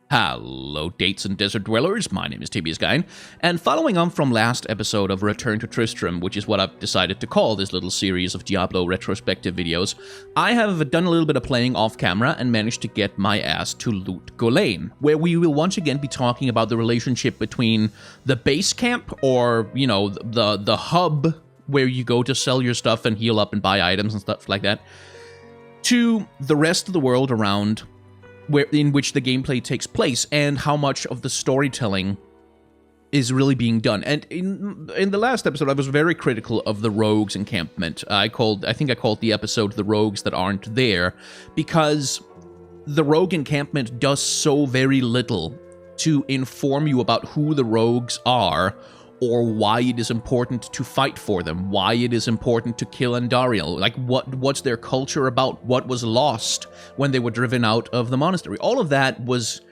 Hello, Dates and Desert Dwellers. My name is Tibius Gholein, and following on from last episode of Return to Tristram, which is what I've decided to call this little series of Diablo retrospective videos, I have done a little bit of playing off camera and managed to get my ass to Lut Gholein, where we will once again be talking about the relationship between the base camp, or, you know, the hub where you go to sell your stuff and heal up and buy items and stuff like that, to the rest of the world around in which the gameplay takes place, and how much of the storytelling is really being done. And in the last episode, I was very critical of the rogues encampment. I think I called the episode "The Rogues That Aren't There," because the rogue encampment does so very little to inform you about who the rogues are, or why it is important to fight for them, why it is important to kill Andariel, like what's their culture about, what was lost when they were driven out of the monastery. All of that was,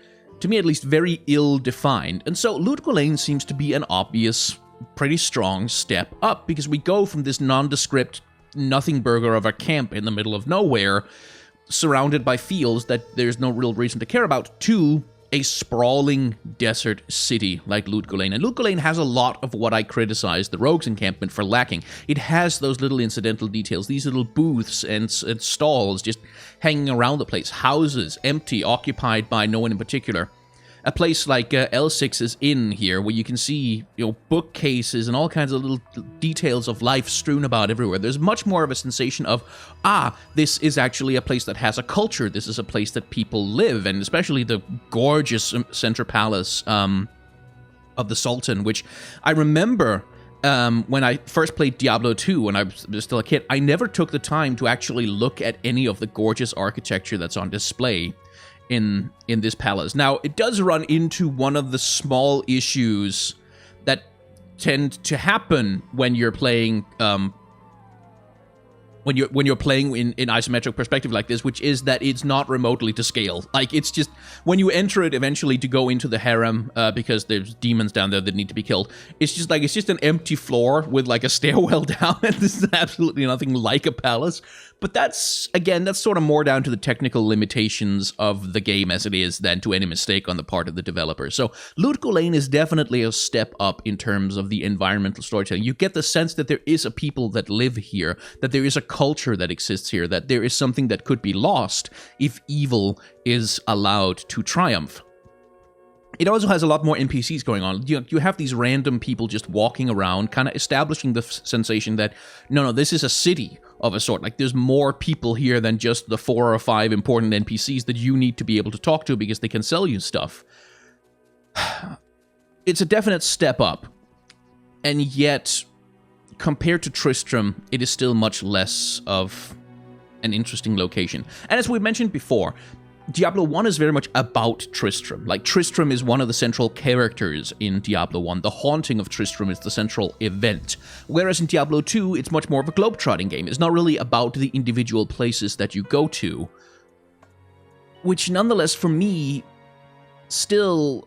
to me at least, very ill-defined. And so Lut Gholein seems to be an obvious, pretty strong step up, because we go from this nondescript nothing burger of a camp in the middle of nowhere, surrounded by fields that there's no real reason to care about, to a sprawling desert city like Lut Gholein. And Lut Gholein has a lot of what I criticized the rogues encampment for lacking. It has those little incidental details, these little booths and stalls just hanging around the place, houses empty, occupied by no one in particular. A place like L6's Inn here, where you can see, you know, bookcases and all kinds of little details of life strewn about everywhere. There's much more of a sensation of, this is actually a place that has a culture. This is a place that people live, and especially the gorgeous center palace of the Sultan, which I remember when I first played Diablo 2 when I was still a kid. I never took the time to actually look at any of the gorgeous architecture that's on display in this palace. Now, it does run into one of the small issues that tend to happen when you're playing when you're playing in isometric perspective like this, which is that it's not remotely to scale. Like, it's just, when you enter it eventually to go into the harem, because there's demons down there that need to be killed, it's just an empty floor with like a stairwell down, and this is absolutely nothing like a palace. But that's sort of more down to the technical limitations of the game as it is than to any mistake on the part of the developer. So Lut Gholein is definitely a step up in terms of the environmental storytelling. You get the sense that there is a people that live here, that there is a culture that exists here, that there is something that could be lost if evil is allowed to triumph. It also has a lot more NPCs going on. You have these random people just walking around, kind of establishing the sensation that, no, this is a city of a sort. Like, there's more people here than just the 4 or 5 important NPCs that you need to be able to talk to because they can sell you stuff. It's a definite step up. And yet, compared to Tristram, it is still much less of an interesting location. And as we mentioned before, Diablo 1 is very much about Tristram. Like, Tristram is one of the central characters in Diablo 1. The haunting of Tristram is the central event. Whereas in Diablo 2, it's much more of a globetrotting game. It's not really about the individual places that you go to. Which, nonetheless, for me, still,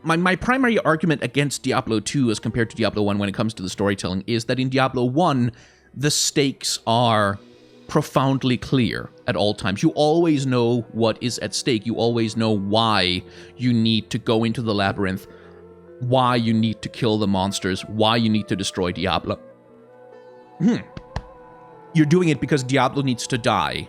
my primary argument against Diablo 2 as compared to Diablo 1 when it comes to the storytelling is that in Diablo 1, the stakes are profoundly clear at all times. You always know what is at stake. You always know why you need to go into the labyrinth, why you need to kill the monsters, why you need to destroy Diablo. You're doing it because Diablo needs to die,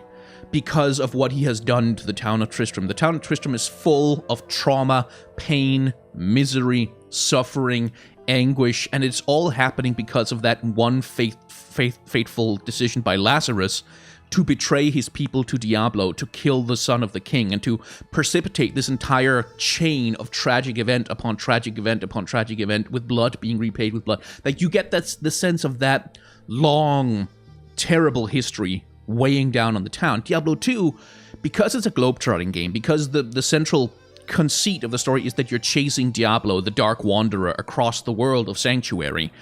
because of what he has done to the town of Tristram. The town of Tristram is full of trauma, pain, misery, suffering, anguish, and it's all happening because of that one fateful decision by Lazarus to betray his people to Diablo, to kill the son of the king, and to precipitate this entire chain of tragic event upon tragic event upon tragic event, with blood being repaid with blood. Like, you get the sense of that long, terrible history weighing down on the town. Diablo 2, because it's a globetrotting game, because the central conceit of the story is that you're chasing Diablo, the Dark Wanderer, across the world of Sanctuary,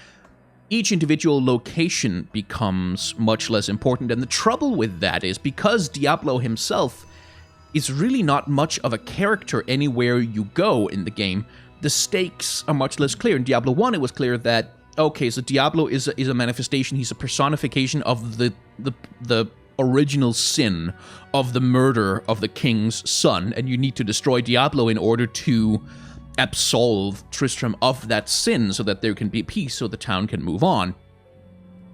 each individual location becomes much less important. And the trouble with that is, because Diablo himself is really not much of a character anywhere you go in the game, the stakes are much less clear. In Diablo 1, it was clear that, okay, so Diablo is a manifestation, he's a personification of the original sin of the murder of the king's son, and you need to destroy Diablo in order to absolve Tristram of that sin so that there can be peace so the town can move on.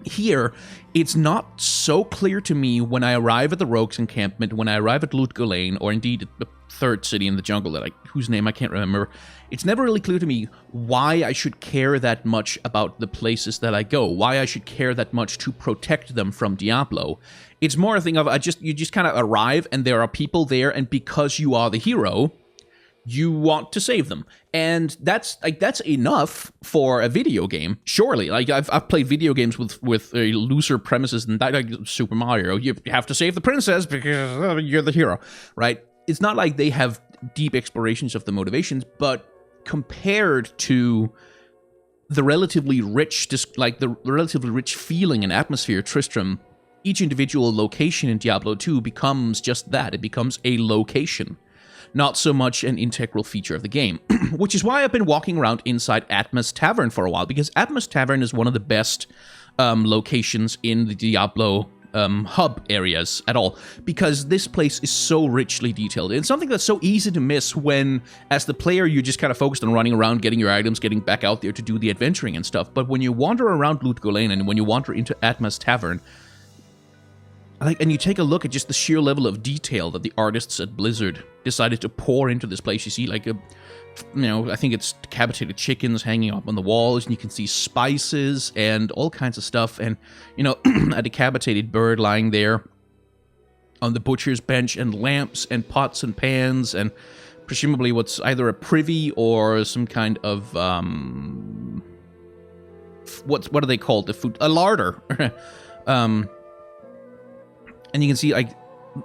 Here, it's not so clear to me when I arrive at the rogues encampment, when I arrive at Lut Gholein, or indeed the third city in the jungle whose name I can't remember. It's never really clear to me why I should care that much about the places that I go, why I should care that much to protect them from Diablo. It's more a thing of you just kind of arrive and there are people there, and because you are the hero, you want to save them. And that's enough for a video game, surely. I've played video games with looser premises than that, like Super Mario. You have to save the princess because you're the hero, right? It's not like they have deep explorations of the motivations, but compared to the relatively rich feeling and atmosphere Tristram, each individual location in Diablo 2 becomes just that. It becomes a location, not so much an integral feature of the game. Which is why I've been walking around inside Atma's Tavern for a while, because Atma's Tavern is one of the best locations in the Diablo hub areas at all, because this place is so richly detailed. And something that's so easy to miss when, as the player, you're just kind of focused on running around, getting your items, getting back out there to do the adventuring and stuff. But when you wander around Lut Gholein and when you wander into Atma's Tavern, and you take a look at just the sheer level of detail that the artists at Blizzard decided to pour into this place. You see, I think it's decapitated chickens hanging up on the walls, and you can see spices and all kinds of stuff, and, a decapitated bird lying there on the butcher's bench, and lamps and pots and pans, and presumably what's either a privy or some kind of, what are they called? A larder. And you can see,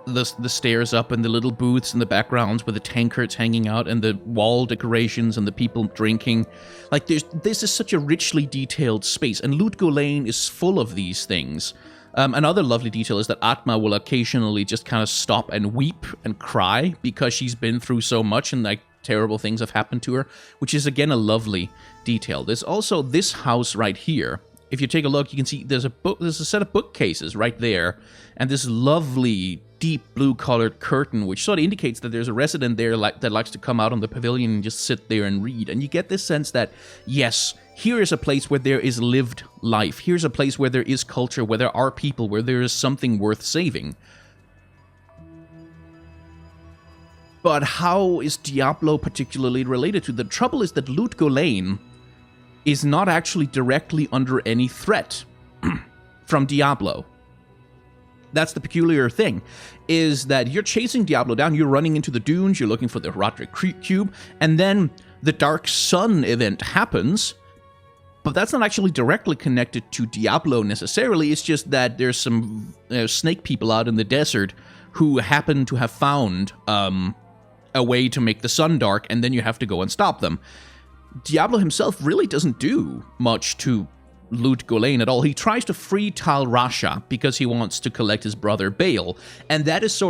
the stairs up and the little booths in the backgrounds with the tankards hanging out and the wall decorations and the people drinking. This is such a richly detailed space, and Lut Gholein is full of these things. Another lovely detail is that Atma will occasionally just kind of stop and weep and cry because she's been through so much and terrible things have happened to her, which is again a lovely detail. There's also this house right here. If you take a look, you can see there's a set of bookcases right there, and this lovely deep blue-colored curtain, which sort of indicates that there's a resident there that likes to come out on the pavilion and just sit there and read. And you get this sense that, yes, here is a place where there is lived life. Here's a place where there is culture, where there are people, where there is something worth saving. But how is Diablo particularly related to? The trouble is that Lut Gholein is not actually directly under any threat from Diablo. That's the peculiar thing, is that you're chasing Diablo down, you're running into the dunes, you're looking for the Roderick Cube, and then the Dark Sun event happens, but that's not actually directly connected to Diablo necessarily. It's just that there's some snake people out in the desert who happen to have found a way to make the sun dark, and then you have to go and stop them. Diablo himself really doesn't do much to Lut Gholein at all. He tries to free Tal Rasha because he wants to collect his brother Baal, and that is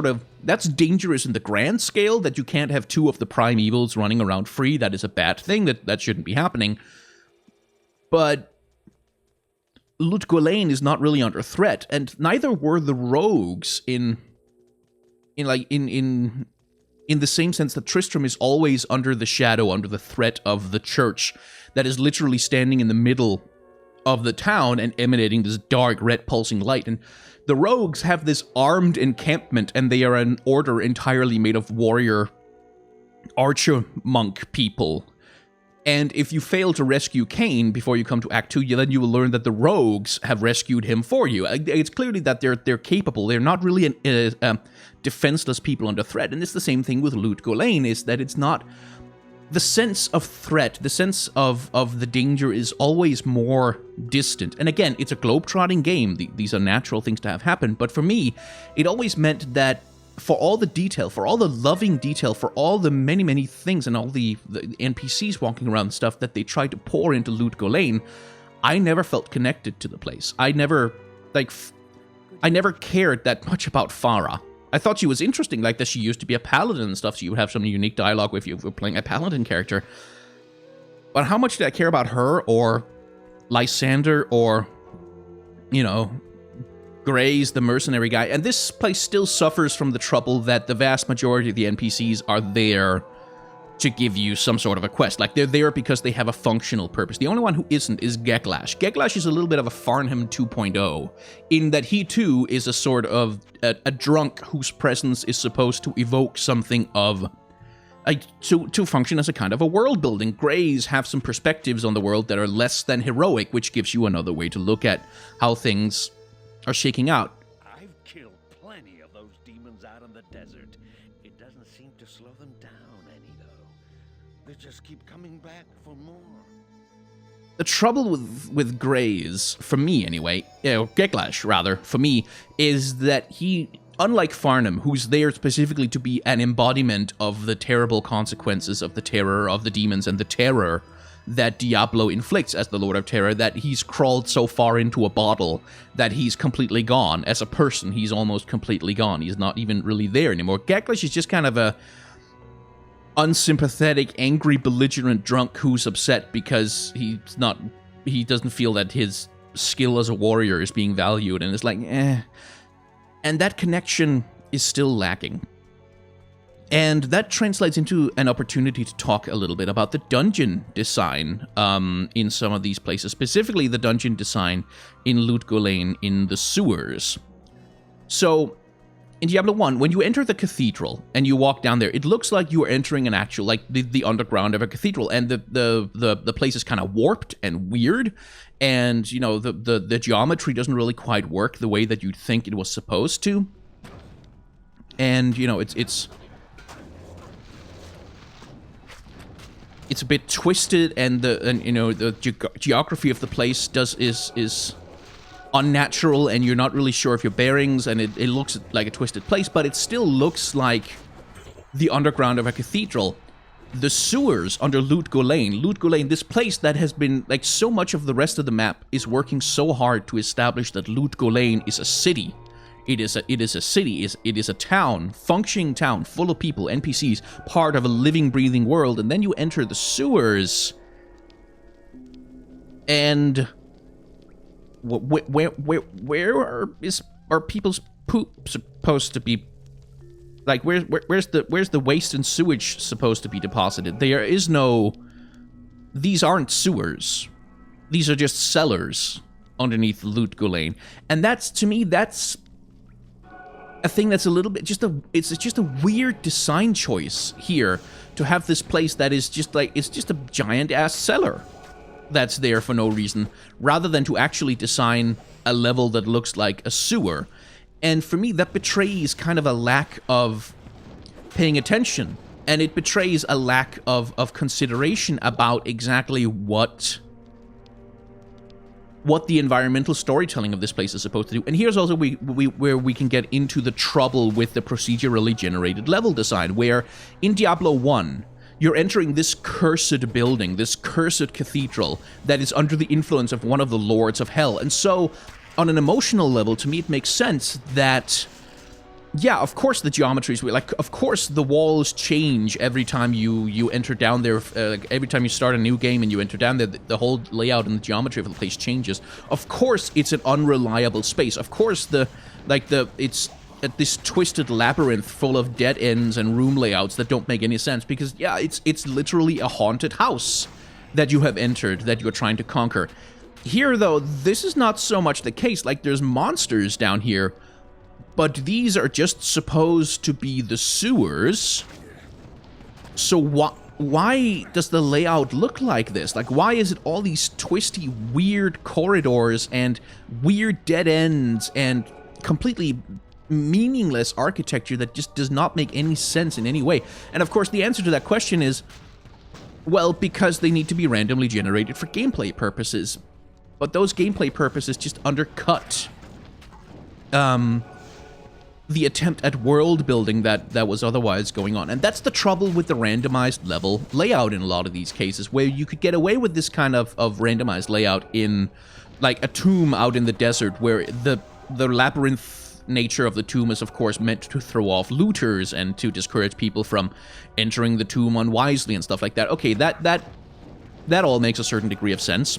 that's dangerous in the grand scale, that you can't have two of the prime evils running around free. That is a bad thing, that shouldn't be happening. But Lut Gholein is not really under threat, and neither were the rogues in the same sense that Tristram is always under the shadow, under the threat of the church that is literally standing in the middle of the town and emanating this dark red pulsing light. And the rogues have this armed encampment, and they are an order entirely made of warrior archer monk people. And if you fail to rescue Cain before you come to Act 2, then you will learn that the rogues have rescued him for you. It's clearly that they're capable. They're not really defenseless people under threat. And it's the same thing with Lut Gholein, is that it's not... The sense of threat, the sense of the danger is always more distant. And again, it's a globe-trotting game. These are natural things to have happen. But for me, it always meant that for all the detail, for all the loving detail, for all the many, many things and all the NPCs walking around and stuff that they tried to pour into Lut Gholein, I never felt connected to the place. I never cared that much about Farah. I thought she was interesting, like that she used to be a paladin and stuff, so you would have some unique dialogue if you were playing a paladin character. But how much did I care about her, or Lysander, or, Gray's the mercenary guy, and this place still suffers from the trouble that the vast majority of the NPCs are there to give you some sort of a quest. Like, they're there because they have a functional purpose. The only one who isn't is Geklash. Geklash is a little bit of a Farnham 2.0, in that he too is a sort of a drunk whose presence is supposed to evoke something of... to function as a kind of a world building. Greys have some perspectives on the world that are less than heroic, which gives you another way to look at how things are shaking out. I've killed plenty of those demons out in the desert. It doesn't seem to slow them down any, though. They just keep coming back for more. The trouble with Greys, for me anyway, Geklash rather, for me, is that he, unlike Farnham, who's there specifically to be an embodiment of the terrible consequences of the terror of the demons and the terror that Diablo inflicts as the Lord of Terror, that he's crawled so far into a bottle that he's completely gone. As a person, he's almost completely gone. He's not even really there anymore. Geklash is just kind of a unsympathetic, angry, belligerent drunk who's upset because he doesn't feel that his skill as a warrior is being valued, and it's like, eh. And that connection is still lacking. And that translates into an opportunity to talk a little bit about the dungeon design in some of these places, specifically the dungeon design in Lut Gholein in the sewers. So, in Diablo 1, when you enter the cathedral and you walk down there, it looks like you are entering an actual, like, the underground of a cathedral, and the place is kind of warped and weird, and, you know, the geometry doesn't really quite work the way that you'd think it was supposed to. And, you know, it's a bit twisted, and the geography of the place is unnatural, and you're not really sure of your bearings, and it looks like a twisted place, but it still looks like the underground of a cathedral. The sewers under Lut Gholein, this place that has been, like, so much of the rest of the map is working so hard to establish that Lut Gholein is a city. It is a city, it is a town, functioning town, full of people, NPCs, part of a living, breathing world, and then you enter the sewers, and where are people's poop supposed to be? Like, where's the waste and sewage supposed to be deposited? There is no... These aren't sewers. These are just cellars underneath Lut Gholein, and that's, to me, that's a thing that's a little bit it's just a weird design choice here, to have this place that is just like, it's just a giant ass cellar that's there for no reason, rather than to actually design a level that looks like a sewer. And for me, that betrays kind of a lack of paying attention, and it betrays a lack of consideration about exactly what the environmental storytelling of this place is supposed to do. And here's also where we can get into the trouble with the procedurally generated level design, where in Diablo 1, you're entering this cursed building, this cursed cathedral that is under the influence of one of the lords of hell. And so, on an emotional level, to me, it makes sense that, yeah, of course the geometry is weird. Like, of course the walls change every time you enter down there. Every time you start a new game and you enter down there, the whole layout and the geometry of the place changes. Of course it's an unreliable space. Of course it's this twisted labyrinth full of dead ends and room layouts that don't make any sense, because, yeah, it's literally a haunted house that you have entered, that you're trying to conquer. Here, though, this is not so much the case. Like, there's monsters down here, but these are just supposed to be the sewers. So why does the layout look like this? Like, why is it all these twisty, weird corridors and weird dead ends and completely meaningless architecture that just does not make any sense in any way? And of course, the answer to that question is, well, because they need to be randomly generated for gameplay purposes. But those gameplay purposes just undercut the attempt at world building that was otherwise going on. And that's the trouble with the randomized level layout in a lot of these cases, where you could get away with this kind of randomized layout in, like, a tomb out in the desert, where the labyrinth nature of the tomb is, of course, meant to throw off looters and to discourage people from entering the tomb unwisely and stuff like that. Okay, that all makes a certain degree of sense.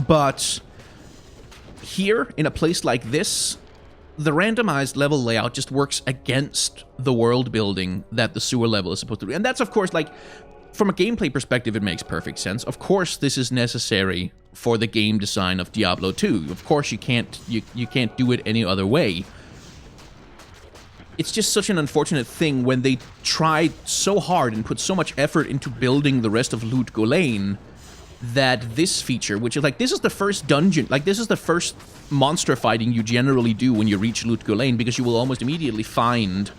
But here, in a place like this, the randomized level layout just works against the world building that the sewer level is supposed to do. And that's, of course, like, from a gameplay perspective, it makes perfect sense. Of course, this is necessary for the game design of Diablo 2. Of course, you can't do it any other way. It's just such an unfortunate thing when they tried so hard and put so much effort into building the rest of Lut Gholein that this feature, which is like, this is the first dungeon, like this is the first monster fighting you generally do when you reach Lut Gholein, because you will almost immediately find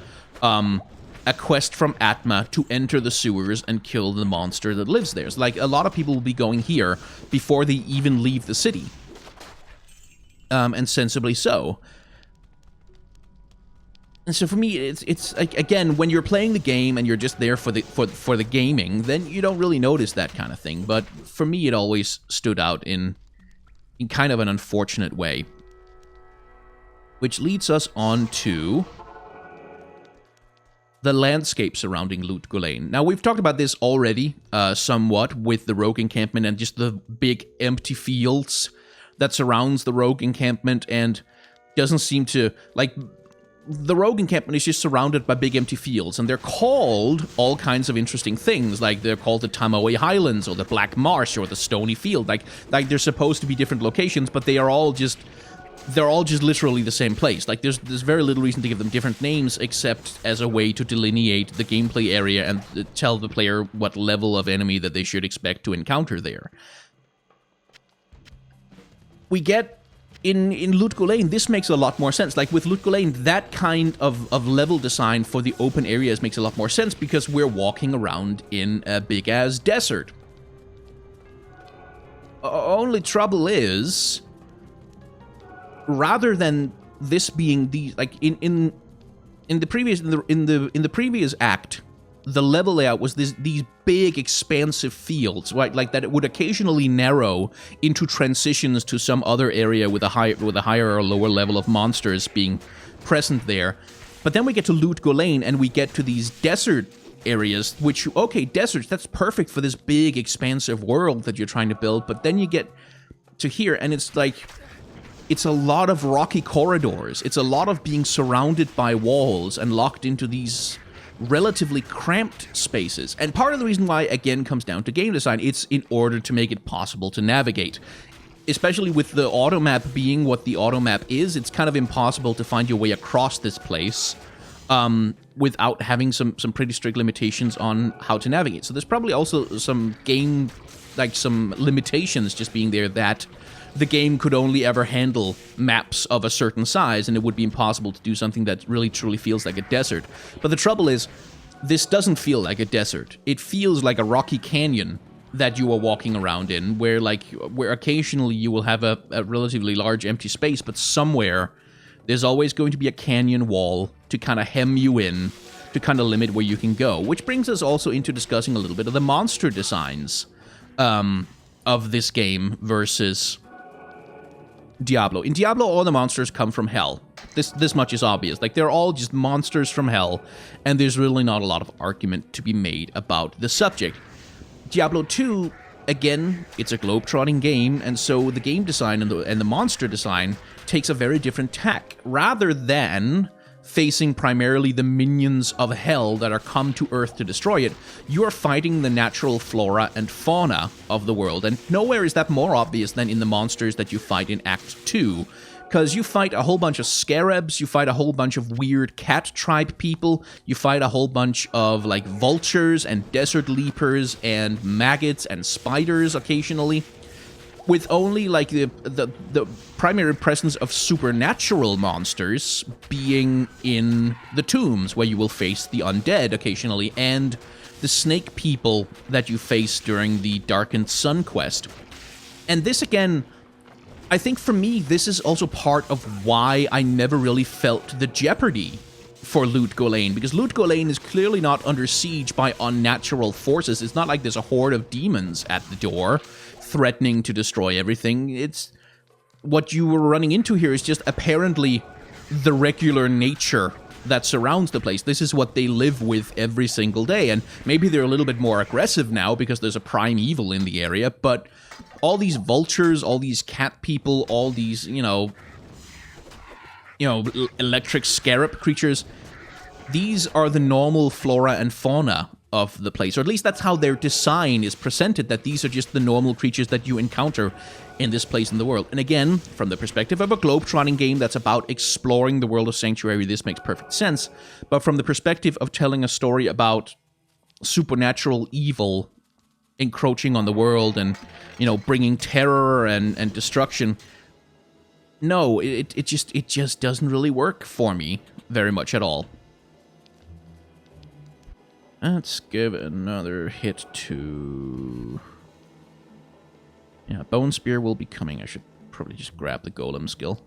a quest from Atma to enter the sewers and kill the monster that lives there. So like, a lot of people will be going here before they even leave the city. And sensibly so. And so for me, it's like, again, when you're playing the game and you're just there for the gaming, then you don't really notice that kind of thing. But for me, it always stood out in kind of an unfortunate way. Which leads us on to the landscape surrounding Lut Gholein. Now, we've talked about this already somewhat with the rogue encampment and just the big empty fields that surrounds the rogue encampment, and doesn't seem to, like, the rogue encampment is just surrounded by big empty fields, and they're called all kinds of interesting things, like they're called the Tamaway Highlands, or the Black Marsh, or the Stony Field. Like they're supposed to be different locations, but they're all just literally the same place. Like there's very little reason to give them different names, except as a way to delineate the gameplay area and tell the player what level of enemy that they should expect to encounter there. We get in Lut Gholein, this makes a lot more sense. Like with Lut Gholein, that kind of level design for the open areas makes a lot more sense, because we're walking around in a big-ass desert. Only trouble is, rather than this being the, like, in the previous act, the level layout was these big, expansive fields, right? Like that it would occasionally narrow into transitions to some other area with a higher or lower level of monsters being present there. But then we get to Lut Gholein and we get to these desert areas, which, okay, deserts, that's perfect for this big, expansive world that you're trying to build. But then you get to here and it's like, it's a lot of rocky corridors. It's a lot of being surrounded by walls and locked into these relatively cramped spaces. And part of the reason why, again, comes down to game design. It's in order to make it possible to navigate. Especially with the automap being what the automap is, it's kind of impossible to find your way across this place without having some pretty strict limitations on how to navigate. So there's probably also some game, like some limitations just being there, that the game could only ever handle maps of a certain size, and it would be impossible to do something that really truly feels like a desert. But the trouble is, this doesn't feel like a desert. It feels like a rocky canyon that you are walking around in, where occasionally you will have a relatively large empty space, but somewhere there's always going to be a canyon wall to kind of hem you in, to kind of limit where you can go. Which brings us also into discussing a little bit of the monster designs of this game versus Diablo. In Diablo, all the monsters come from hell. This much is obvious. Like, they're all just monsters from hell, and there's really not a lot of argument to be made about the subject. Diablo 2, again, it's a globe-trotting game, and so the game design and the monster design takes a very different tack. Rather than facing primarily the minions of hell that are come to Earth to destroy it, you are fighting the natural flora and fauna of the world. And nowhere is that more obvious than in the monsters that you fight in Act 2. Because you fight a whole bunch of scarabs, you fight a whole bunch of weird cat tribe people, you fight a whole bunch of, like, vultures and desert leapers and maggots and spiders occasionally, with only, like, the primary presence of supernatural monsters being in the tombs, where you will face the undead occasionally, and the snake people that you face during the Darkened Sun quest. And this, again, I think for me, this is also part of why I never really felt the jeopardy for Lut Gholein, because Lut Gholein is clearly not under siege by unnatural forces. It's not like there's a horde of demons at the door threatening to destroy everything. It's what you were running into here is just apparently the regular nature that surrounds the place. This is what they live with every single day, and maybe they're a little bit more aggressive now because there's a prime evil in the area, but all these vultures, all these cat people, all these, electric scarab creatures, these are the normal flora and fauna of the place, or at least that's how their design is presented, that these are just the normal creatures that you encounter in this place in the world. And again, from the perspective of a globe-trotting game that's about exploring the world of Sanctuary, this makes perfect sense. But from the perspective of telling a story about supernatural evil encroaching on the world and, bringing terror and destruction, no, it just doesn't really work for me very much at all. Let's give another hit to... Yeah, Bone Spear will be coming. I should probably just grab the Golem skill.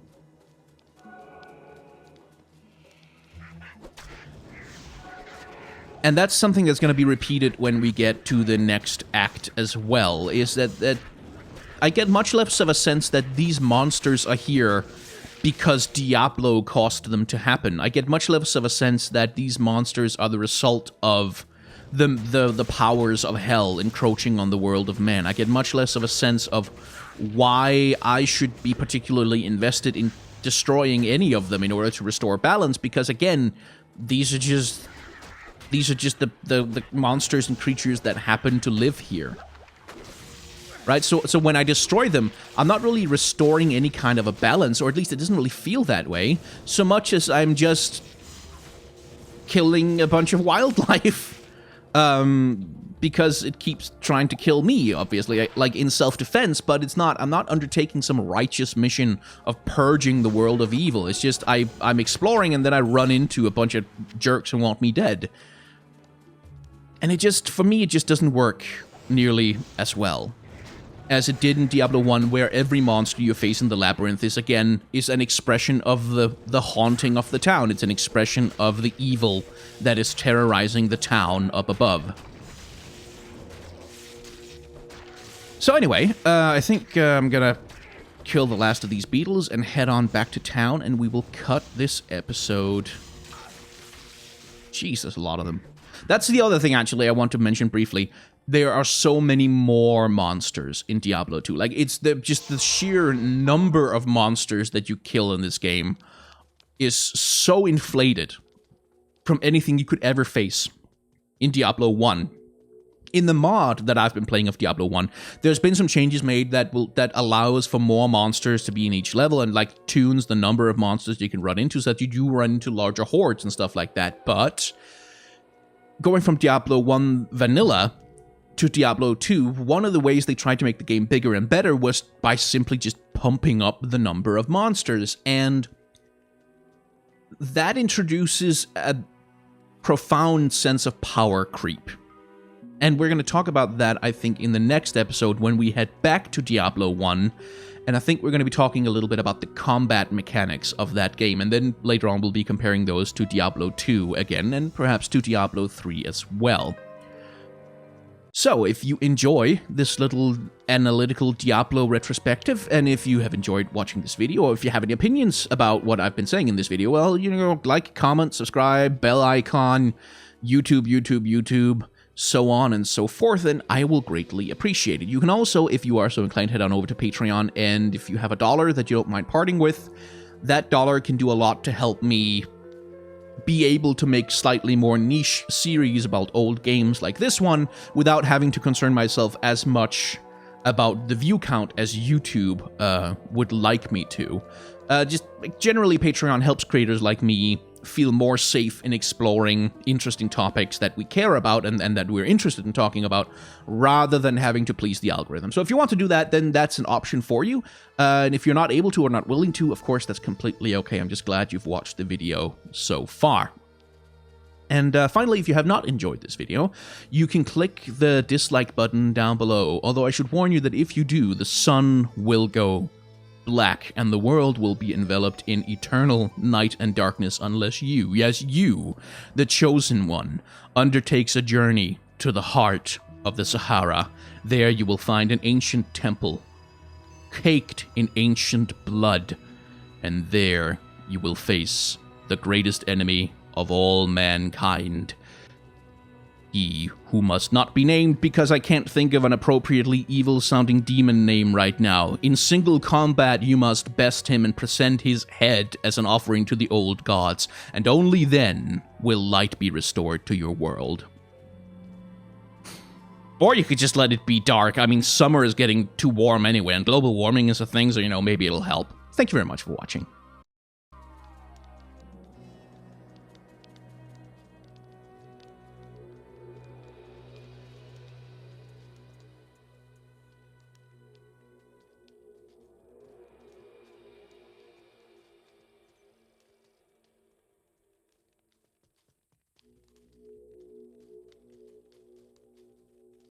And that's something that's going to be repeated when we get to the next act as well, is that I get much less of a sense that these monsters are here because Diablo caused them to happen. I get much less of a sense that these monsters are the result of the powers of hell encroaching on the world of man. I get much less of a sense of why I should be particularly invested in destroying any of them in order to restore balance, because again, these are just the monsters and creatures that happen to live here. Right? So when I destroy them, I'm not really restoring any kind of a balance, or at least it doesn't really feel that way, so much as I'm just killing a bunch of wildlife. Because it keeps trying to kill me, obviously, like in self-defense, but I'm not undertaking some righteous mission of purging the world of evil. It's just, I'm exploring and then I run into a bunch of jerks who want me dead. And for me, it just doesn't work nearly as well as it did in Diablo 1, where every monster you face in the labyrinth is an expression of the haunting of the town. It's an expression of the evil that is terrorizing the town up above. So anyway, I think I'm gonna kill the last of these beetles and head on back to town, and we will cut this episode. Jesus, a lot of them. That's the other thing, actually, I want to mention briefly. There are so many more monsters in Diablo 2. Like, it's just the sheer number of monsters that you kill in this game is so inflated from anything you could ever face in Diablo 1. In the mod that I've been playing of Diablo 1, there's been some changes made that allows for more monsters to be in each level and, like, tunes the number of monsters you can run into so that you do run into larger hordes and stuff like that. But going from Diablo 1 vanilla to Diablo 2, one of the ways they tried to make the game bigger and better was by simply just pumping up the number of monsters, and that introduces a profound sense of power creep. And we're going to talk about that, I think, in the next episode when we head back to Diablo 1, and I think we're going to be talking a little bit about the combat mechanics of that game, and then later on we'll be comparing those to Diablo 2 again, and perhaps to Diablo 3 as well. So, if you enjoy this little analytical Diablo retrospective, and if you have enjoyed watching this video, or if you have any opinions about what I've been saying in this video, well, like, comment, subscribe, bell icon, YouTube, so on and so forth, and I will greatly appreciate it. You can also, if you are so inclined, head on over to Patreon, and if you have $1 that you don't mind parting with, that $1 can do a lot to help me be able to make slightly more niche series about old games like this one without having to concern myself as much about the view count as YouTube would like me to. Just generally, Patreon helps creators like me feel more safe in exploring interesting topics that we care about and that we're interested in talking about, rather than having to please the algorithm. So if you want to do that, then that's an option for you. And if you're not able to or not willing to, of course, that's completely okay. I'm just glad you've watched the video so far. And finally, if you have not enjoyed this video, you can click the dislike button down below. Although I should warn you that if you do, the sun will go black and the world will be enveloped in eternal night and darkness unless you, yes you, the chosen one, undertakes a journey to the heart of the Sahara. There you will find an ancient temple caked in ancient blood, and there you will face the greatest enemy of all mankind. He who must not be named because I can't think of an appropriately evil-sounding demon name right now. In single combat, you must best him and present his head as an offering to the old gods, and only then will light be restored to your world. Or you could just let it be dark. I mean, summer is getting too warm anyway, and global warming is a thing, so, maybe it'll help. Thank you very much for watching.